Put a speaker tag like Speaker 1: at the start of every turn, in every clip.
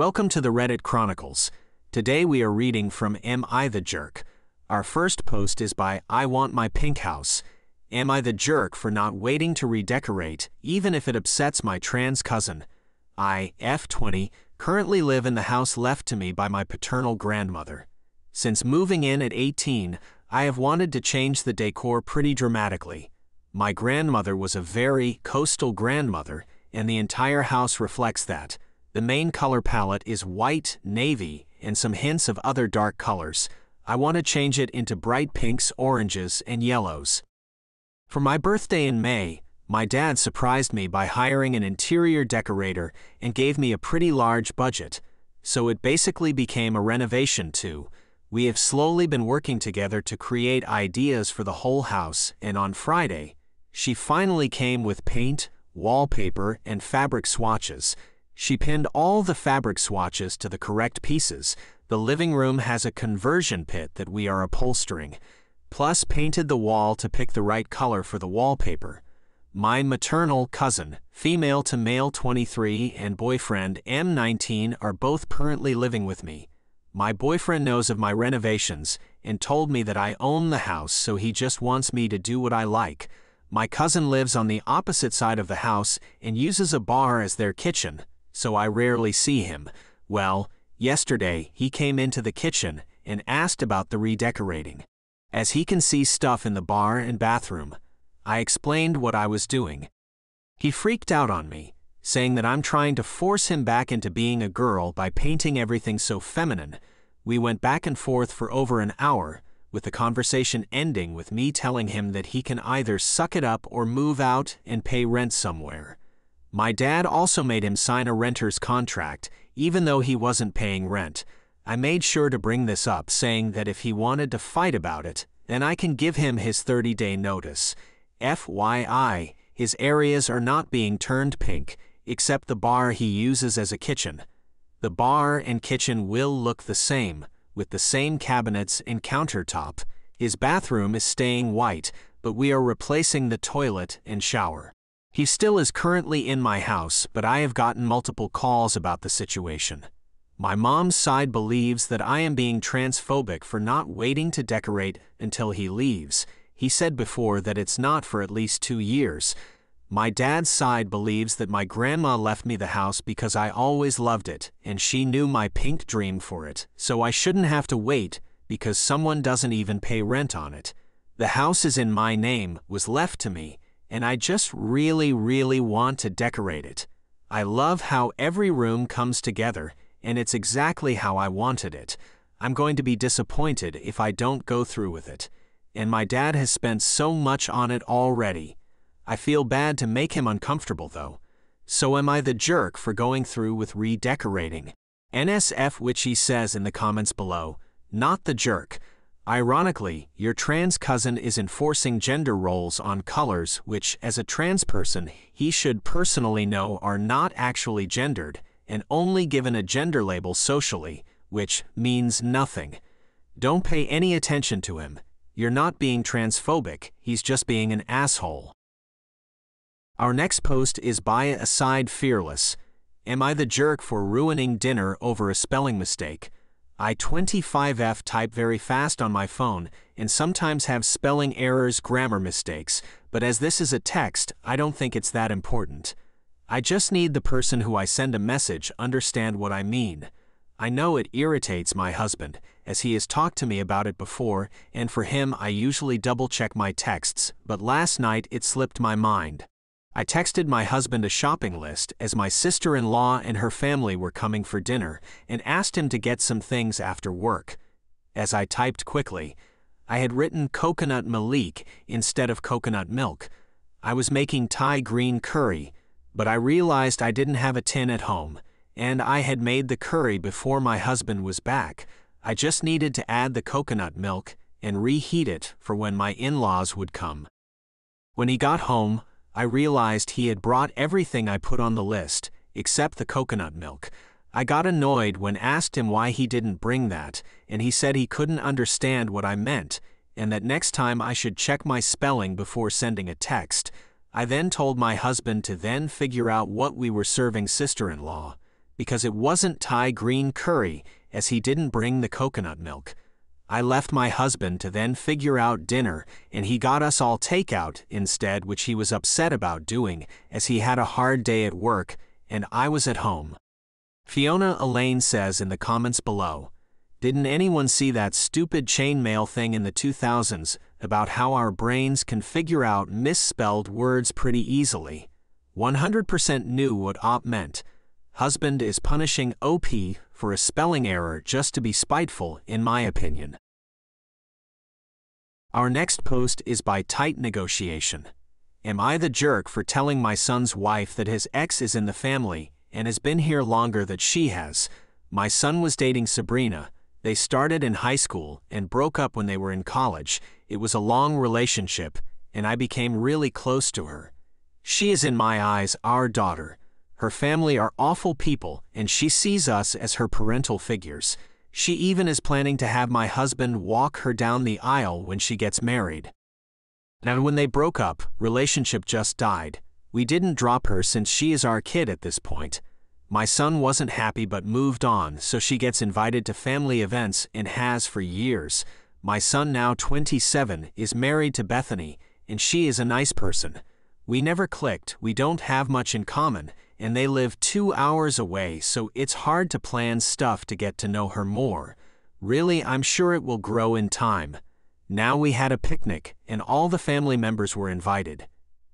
Speaker 1: Welcome to the Reddit Chronicles. Today we are reading from Am I the Jerk? Our first post is by I Want My Pink House. Am I the jerk for not waiting to redecorate, even if it upsets my trans cousin? I, F20, currently live in the house left to me by my paternal grandmother. Since moving in at 18, I have wanted to change the decor pretty dramatically. My grandmother was a very coastal grandmother, and the entire house reflects that. The main color palette is white, navy, and some hints of other dark colors. I want to change it into bright pinks, oranges, and yellows. For my birthday in May, my dad surprised me by hiring an interior decorator and gave me a pretty large budget, so it basically became a renovation too. We have slowly been working together to create ideas for the whole house, and on Friday, she finally came with paint, wallpaper, and fabric swatches. She pinned all the fabric swatches to the correct pieces. The living room has a conversion pit that we are upholstering, plus painted the wall to pick the right color for the wallpaper. My maternal cousin, female to male 23, and boyfriend M19 are both currently living with me. My boyfriend knows of my renovations and told me that I own the house, so he just wants me to do what I like. My cousin lives on the opposite side of the house and uses a bar as their kitchen, so I rarely see him. Well, yesterday he came into the kitchen and asked about the redecorating. As he can see stuff in the bar and bathroom, I explained what I was doing. He freaked out on me, saying that I'm trying to force him back into being a girl by painting everything so feminine. We went back and forth for over an hour, with the conversation ending with me telling him that he can either suck it up or move out and pay rent somewhere. My dad also made him sign a renter's contract, even though he wasn't paying rent. I made sure to bring this up, saying that if he wanted to fight about it, then I can give him his 30-day notice. FYI, his areas are not being turned pink, except the bar he uses as a kitchen. The bar and kitchen will look the same, with the same cabinets and countertop. His bathroom is staying white, but we are replacing the toilet and shower. He still is currently in my house, but I have gotten multiple calls about the situation. My mom's side believes that I am being transphobic for not waiting to decorate until he leaves. He said before that it's not for at least 2 years. My dad's side believes that my grandma left me the house because I always loved it, and she knew my pink dream for it, so I shouldn't have to wait because someone doesn't even pay rent on it. The house is in my name, was left to me, and I just really want to decorate it. I love how every room comes together, and it's exactly how I wanted it. I'm going to be disappointed if I don't go through with it. And my dad has spent so much on it already. I feel bad to make him uncomfortable though. So am I the jerk for going through with redecorating? NSF, which he says in the comments below, not the jerk. Ironically, your trans cousin is enforcing gender roles on colors which, as a trans person, he should personally know are not actually gendered, and only given a gender label socially, which means nothing. Don't pay any attention to him. You're not being transphobic, he's just being an asshole. Our next post is by Aside Fearless. Am I the jerk for ruining dinner over a spelling mistake? I 25F type very fast on my phone and sometimes have spelling errors, grammar mistakes, but as this is a text, I don't think it's that important. I just need the person who I send a message understand what I mean. I know it irritates my husband, as he has talked to me about it before, and for him I usually double-check my texts, but last night it slipped my mind. I texted my husband a shopping list as my sister-in-law and her family were coming for dinner and asked him to get some things after work. As I typed quickly, I had written coconut Malik instead of coconut milk. I was making Thai green curry, but I realized I didn't have a tin at home, and I had made the curry before my husband was back. I just needed to add the coconut milk and reheat it for when my in-laws would come. When he got home, I realized he had brought everything I put on the list, except the coconut milk. I got annoyed when asked him why he didn't bring that, and he said he couldn't understand what I meant, and that next time I should check my spelling before sending a text. I then told my husband to then figure out what we were serving sister-in-law. because it wasn't Thai green curry, as he didn't bring the coconut milk. I left my husband to then figure out dinner, and he got us all takeout instead, which he was upset about doing, as he had a hard day at work, and I was at home. Fiona Elaine says in the comments below, "Didn't anyone see that stupid chainmail thing in the 2000s about how our brains can figure out misspelled words pretty easily? 100% knew what op meant. Husband is punishing OP for a spelling error just to be spiteful, in my opinion." Our next post is by Tight Negotiation. Am I the jerk for telling my son's wife that his ex is in the family and has been here longer than she has? My son was dating Sabrina. They started in high school and broke up when they were in college. It was a long relationship, and I became really close to her. She is, in my eyes, our daughter. Her family are awful people, and she sees us as her parental figures. She even is planning to have my husband walk her down the aisle when she gets married. Now, when they broke up, relationship just died. We didn't drop her since she is our kid at this point. My son wasn't happy but moved on, so she gets invited to family events and has for years. My son, now 27, is married to Bethany, and she is a nice person. We never clicked, we don't have much in common, and they live 2 hours away, so it's hard to plan stuff to get to know her more. Really, I'm sure it will grow in time. Now we had a picnic, and all the family members were invited.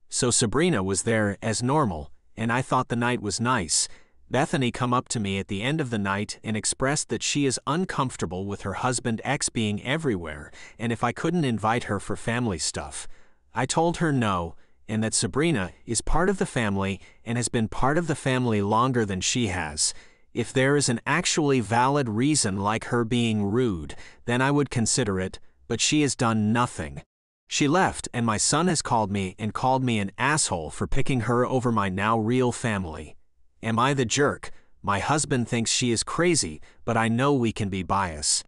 Speaker 1: So Sabrina was there as normal, and I thought the night was nice. Bethany come up to me at the end of the night and expressed that she is uncomfortable with her husband ex being everywhere, and if I couldn't invite her for family stuff. I told her no, and that Sabrina is part of the family and has been part of the family longer than she has. If there is an actually valid reason like her being rude, then I would consider it, but she has done nothing. She left, and my son has called me an asshole for picking her over my now real family. Am I the jerk? My husband thinks she is crazy, but I know we can be biased.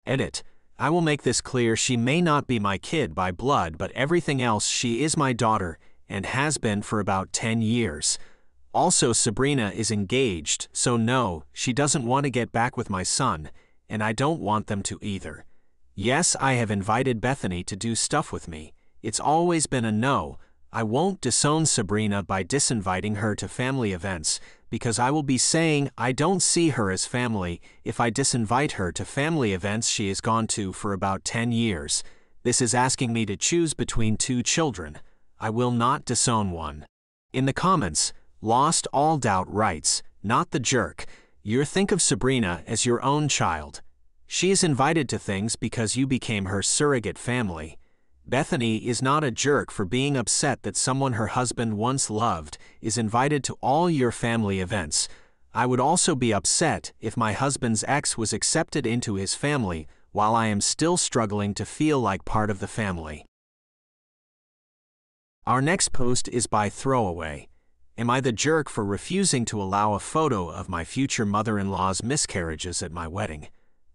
Speaker 1: Edit. I will make this clear, she may not be my kid by blood, but everything else she is my daughter, and has been for about 10 years. Also, Sabrina is engaged, so no, she doesn't want to get back with my son, and I don't want them to either. Yes, I have invited Bethany to do stuff with me. It's always been a no. I won't disown Sabrina by disinviting her to family events, because I will be saying I don't see her as family if I disinvite her to family events she has gone to for about 10 years. This is asking me to choose between 2 children. I will not disown one. In the comments, Lost All Doubt writes, "Not the jerk. You think of Sabrina as your own child. She is invited to things because you became her surrogate family. Bethany is not a jerk for being upset that someone her husband once loved is invited to all your family events. I would also be upset if my husband's ex was accepted into his family while I am still struggling to feel like part of the family." Our next post is by Throwaway. Am I the jerk for refusing to allow a photo of my future mother-in-law's miscarriages at my wedding?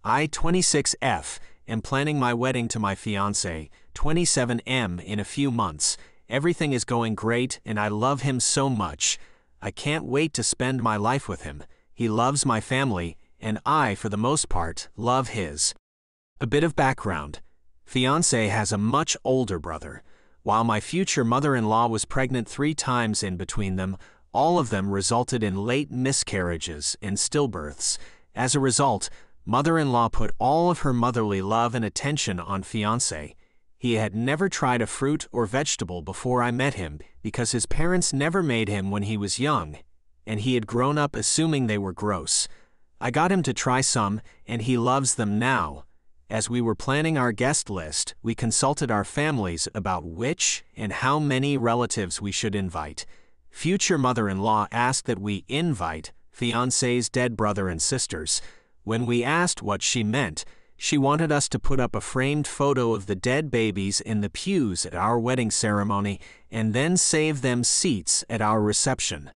Speaker 1: I, 26F, am planning my wedding to my fiancé, 27M, in a few months. Everything is going great and I love him so much. I can't wait to spend my life with him. He loves my family, and I, for the most part, love his. A bit of background. Fiancé has a much older brother. While my future mother-in-law was pregnant 3 times in between them, all of them resulted in late miscarriages and stillbirths. As a result, mother-in-law put all of her motherly love and attention on fiancé. He had never tried a fruit or vegetable before I met him because his parents never made him when he was young, and he had grown up assuming they were gross. I got him to try some, and he loves them now. As we were planning our guest list, we consulted our families about which and how many relatives we should invite. Future mother-in-law asked that we invite fiancé's dead brother and sisters. When we asked what she meant, she wanted us to put up a framed photo of the dead babies in the pews at our wedding ceremony and then save them seats at our reception.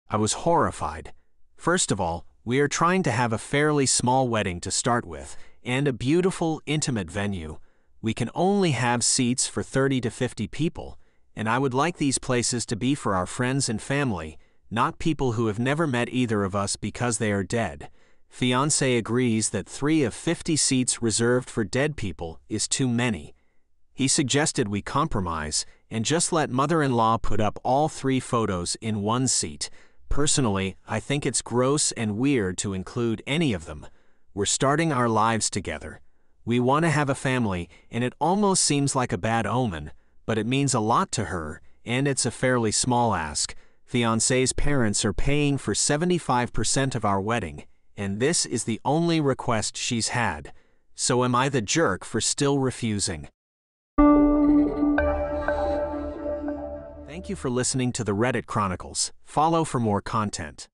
Speaker 1: I was horrified. First of all, we are trying to have a fairly small wedding to start with, and a beautiful, intimate venue. We can only have seats for 30 to 50 people, and I would like these places to be for our friends and family, not people who have never met either of us because they are dead. Fiancé agrees that 3 of 50 seats reserved for dead people is too many. He suggested we compromise and just let mother-in-law put up all 3 photos in one seat. Personally, I think it's gross and weird to include any of them. We're starting our lives together. We want to have a family, and it almost seems like a bad omen, but it means a lot to her, and it's a fairly small ask. Fiancé's parents are paying for 75% of our wedding, and this is the only request she's had. So am I the jerk for still refusing? Thank you for listening to the Reddit Chronicles. Follow for more content.